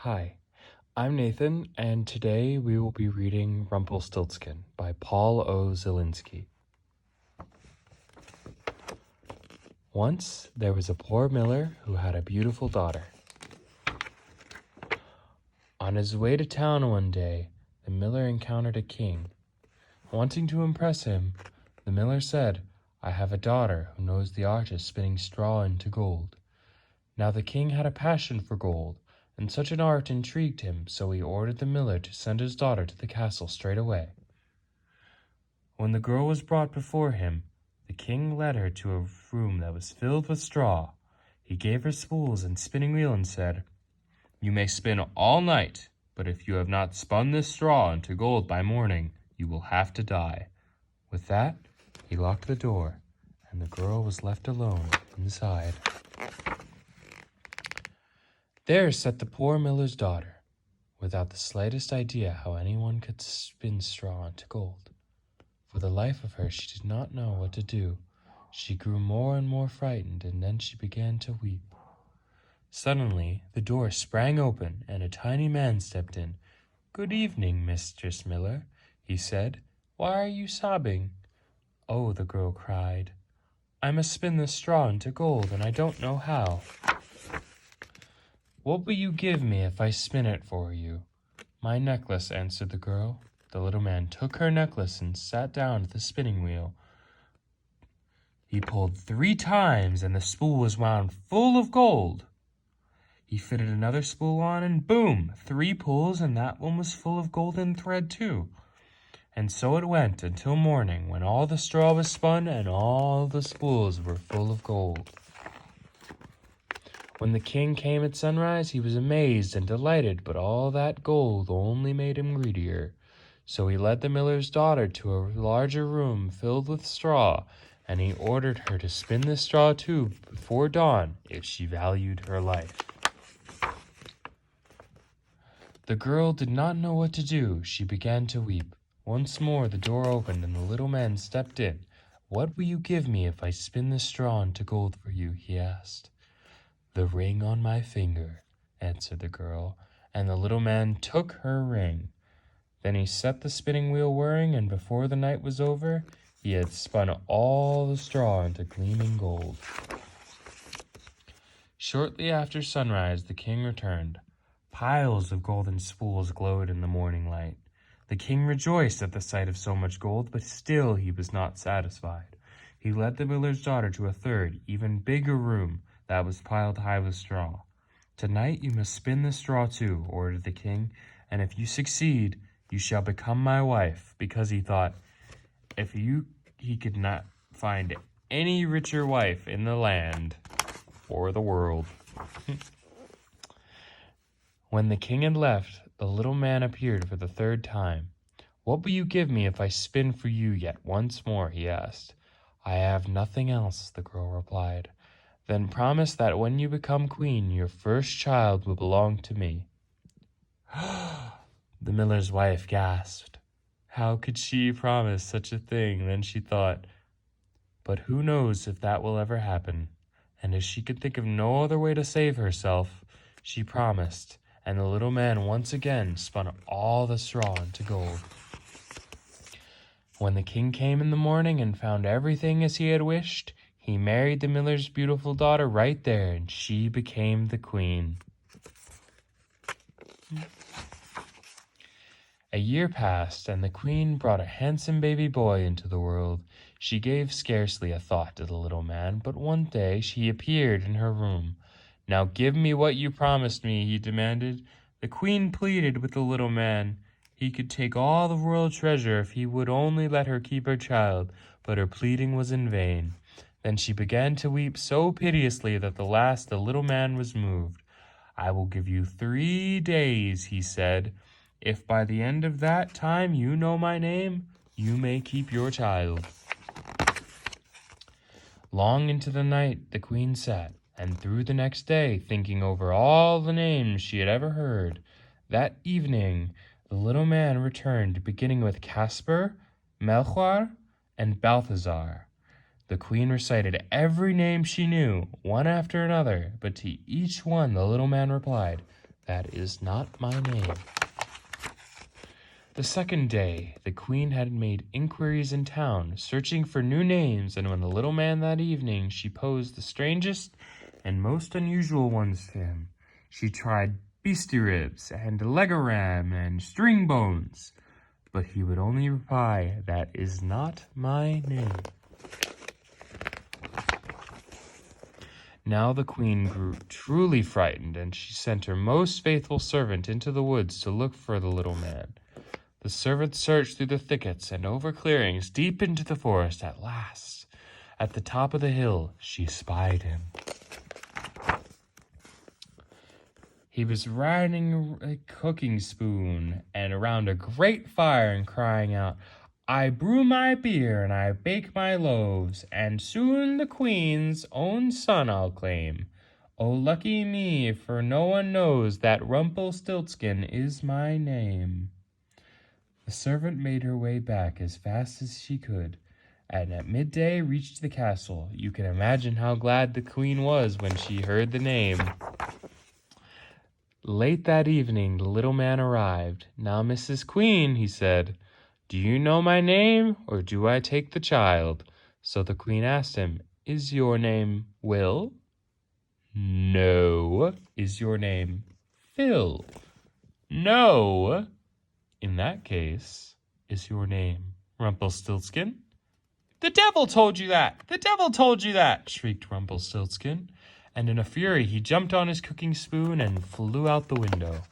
Hi, I'm Nathan, and today we will be reading Rumplestiltskin by Paul O. Zielinski. Once there was a poor miller who had a beautiful daughter. On his way to town one day, the miller encountered a king. Wanting to impress him, the miller said, "I have a daughter who knows the art of spinning straw into gold." Now the king had a passion for gold, and such an art intrigued him, so he ordered the miller to send his daughter to the castle straight away. When the girl was brought before him, the king led her to a room that was filled with straw. He gave her spools and spinning wheel and said, "You may spin all night, but if you have not spun this straw into gold by morning, you will have to die." With that, he locked the door, and the girl was left alone inside. There sat the poor miller's daughter, without the slightest idea how anyone could spin straw into gold. For the life of her, she did not know what to do. She grew more and more frightened, and then she began to weep. Suddenly, the door sprang open, and a tiny man stepped in. "Good evening, Mistress Miller," he said. "Why are you sobbing?" "Oh," the girl cried, "I must spin this straw into gold, and I don't know how." "What will you give me if I spin it for you?" "My necklace," answered the girl. The little man took her necklace and sat down at the spinning wheel. He pulled 3 times, and the spool was wound full of gold. He fitted another spool on, and boom! 3 pulls, and that one was full of golden thread too. And so it went until morning, when all the straw was spun and all the spools were full of gold. When the king came at sunrise, he was amazed and delighted, but all that gold only made him greedier. So he led the miller's daughter to a larger room filled with straw, and he ordered her to spin the straw too before dawn if she valued her life. The girl did not know what to do. She began to weep. Once more the door opened, and the little man stepped in. "What will you give me if I spin the straw into gold for you?" he asked. "The ring on my finger," answered the girl, and the little man took her ring. Then he set the spinning wheel whirring, and before the night was over, he had spun all the straw into gleaming gold. Shortly after sunrise, the king returned. Piles of golden spools glowed in the morning light. The king rejoiced at the sight of so much gold, but still he was not satisfied. He led the miller's daughter to a third, even bigger room that was piled high with straw. "Tonight you must spin the straw too," ordered the king, "and if you succeed, you shall become my wife," because he thought, if he could not find any richer wife in the land or the world. When the king had left, the little man appeared for the 3rd time. "What will you give me if I spin for you yet once more?" he asked. "I have nothing else," the girl replied. "Then promise that when you become queen, your first child will belong to me." The miller's wife gasped. How could she promise such a thing? Then she thought, but who knows if that will ever happen? And as she could think of no other way to save herself, she promised, and the little man once again spun all the straw into gold. When the king came in the morning and found everything as he had wished, he married the miller's beautiful daughter right there, and she became the queen. A year passed, and the queen brought a handsome baby boy into the world. She gave scarcely a thought to the little man, but one day he appeared in her room. "Now give me what you promised me," he demanded. The queen pleaded with the little man. He could take all the royal treasure if he would only let her keep her child, but her pleading was in vain. Then she began to weep so piteously that at last the little man was moved. "I will give you 3 days," he said. "If by the end of that time you know my name, you may keep your child." Long into the night the queen sat, and through the next day, thinking over all the names she had ever heard. That evening the little man returned, beginning with Caspar, Melchior, and Balthazar. The queen recited every name she knew, one after another, but to each one the little man replied, That is not my name." The second day, the queen had made inquiries in town, searching for new names, and when the little man that evening, she posed the strangest and most unusual ones to him. She tried beastie ribs and legoram and string bones, but he would only reply, "That is not my name." Now the queen grew truly frightened, and she sent her most faithful servant into the woods to look for the little man. The servant searched through the thickets and over clearings deep into the forest. At last, at the top of the hill, she spied him. He was riding a cooking spoon and around a great fire and crying out, "I brew my beer and I bake my loaves, and soon the queen's own son I'll claim. Oh, lucky me, for no one knows that Rumplestiltskin is my name." The servant made her way back as fast as she could, and at midday reached the castle. You can imagine how glad the queen was when she heard the name. Late that evening, the little man arrived. "Now, Mrs. Queen," he said, "do you know my name, or do I take the child?" So the queen asked him, "Is your name Will?" "No." "Is your name Phil?" "No." "In that case, is your name Rumpelstiltskin?" "The devil told you that! The devil told you that!" shrieked Rumpelstiltskin, and in a fury he jumped on his cooking spoon and flew out the window.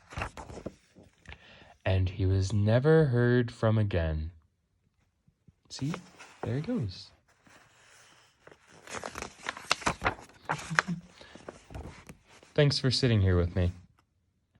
And he was never heard from again. See? There he goes. Thanks for sitting here with me.